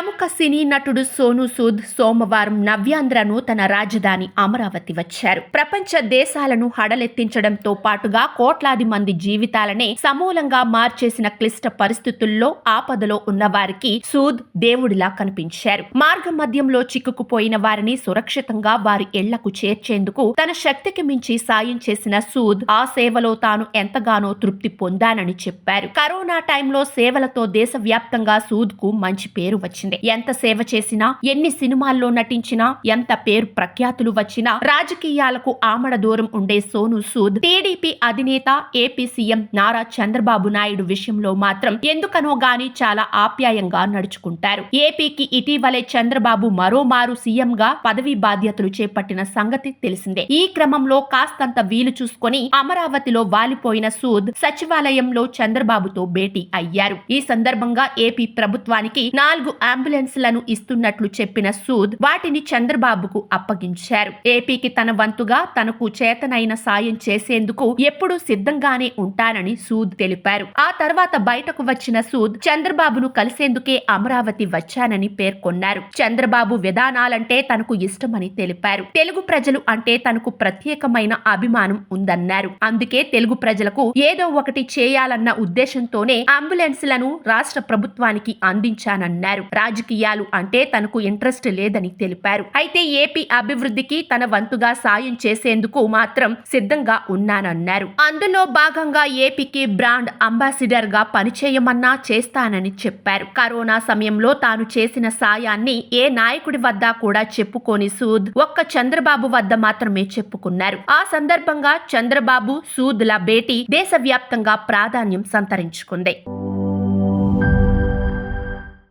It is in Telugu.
ప్రముఖ సినీ నటుడు సోనూ సూద్ సోమవారం నవ్యాంధ్రను తన రాజధాని అమరావతి వచ్చారు. ప్రపంచ దేశాలను హడలెత్తించడంతో పాటుగా కోట్లాది మంది జీవితాలనే సమూలంగా మార్చేసిన క్లిష్ట పరిస్థితుల్లో ఆపదలో ఉన్న వారికి సూద్ దేవుడిలా కనిపించారు. మార్గ మధ్యంలో చిక్కుకుపోయిన వారిని సురక్షితంగా వారి ఇళ్లకు చేర్చేందుకు తన శక్తికి మించి సాయం చేసిన సూద్ ఆ సేవలో తాను ఎంతగానో తృప్తి పొందానని చెప్పారు. కరోనా టైంలో సేవలతో దేశవ్యాప్తంగా సూద్ కు మంచి పేరు వచ్చింది. ఎంత సేవ చేసినా, ఎన్ని సినిమాల్లో నటించినా, ఎంత పేరు ప్రఖ్యాతులు వచ్చినా రాజకీయాలకు ఆమడ దూరం ఉండే సోనూ సూద్ టీడీపీ అధినేత ఏపీ సీఎం నారా చంద్రబాబు నాయుడు విషయంలో మాత్రం ఎందుకనో గాని చాలా ఆప్యాయంగా నడుచుకుంటారు. ఏపీకి ఇటీవలే చంద్రబాబు మరోమారు సీఎం గా పదవీ బాధ్యతలు చేపట్టిన సంగతి తెలిసిందే. ఈ క్రమంలో కాస్తంత వీలు చూసుకొని అమరావతిలో వాలిపోయిన సూద్ సచివాలయంలో చంద్రబాబుతో భేటీ అయ్యారు. ఈ సందర్భంగా ఏపీ ప్రభుత్వానికి 4 అంబులెన్స్లను ఇస్తున్నట్లు చెప్పిన సూద్ వాటిని చంద్రబాబుకు అప్పగించారు. ఏపీకి తన వంతుగా తనకు చేతనైన సాయం చేసేందుకు ఎప్పుడూ సిద్ధంగానే ఉంటానని సూద్ తెలిపారు. ఆ తర్వాత బయటకు వచ్చిన సూద్ చంద్రబాబును కలిసేందుకే అమరావతి వచ్చానని పేర్కొన్నారు. చంద్రబాబు విధానాలంటే తనకు ఇష్టమని తెలిపారు. తెలుగు ప్రజలు అంటే తనకు ప్రత్యేకమైన అభిమానం ఉందన్నారు. అందుకే తెలుగు ప్రజలకు ఏదో ఒకటి చేయాలన్న ఉద్దేశంతోనే అంబులెన్స్లను రాష్ట్ర ప్రభుత్వానికి అందించానన్నారు. రాజకీయాలు అంటే తనకు ఇంట్రెస్ట్ లేదని తెలిపారు. అయితే ఏపీ అభివృద్ధికి తన వంతుగా సాయం చేసేందుకు మాత్రం సిద్ధంగా ఉన్నానన్నారు. అందులో భాగంగా ఏపీకి బ్రాండ్ అంబాసిడర్ గా పనిచేయమన్నా చేస్తానని చెప్పారు. కరోనా సమయంలో తాను చేసిన సాయాన్ని ఏ నాయకుడి వద్ద కూడా చెప్పుకోని సూద్ ఒక్క చంద్రబాబు వద్ద మాత్రమే చెప్పుకున్నారు. ఆ సందర్భంగా చంద్రబాబు సూద్ల భేటీ దేశవ్యాప్తంగా ప్రాధాన్యం సంతరించుకుంది.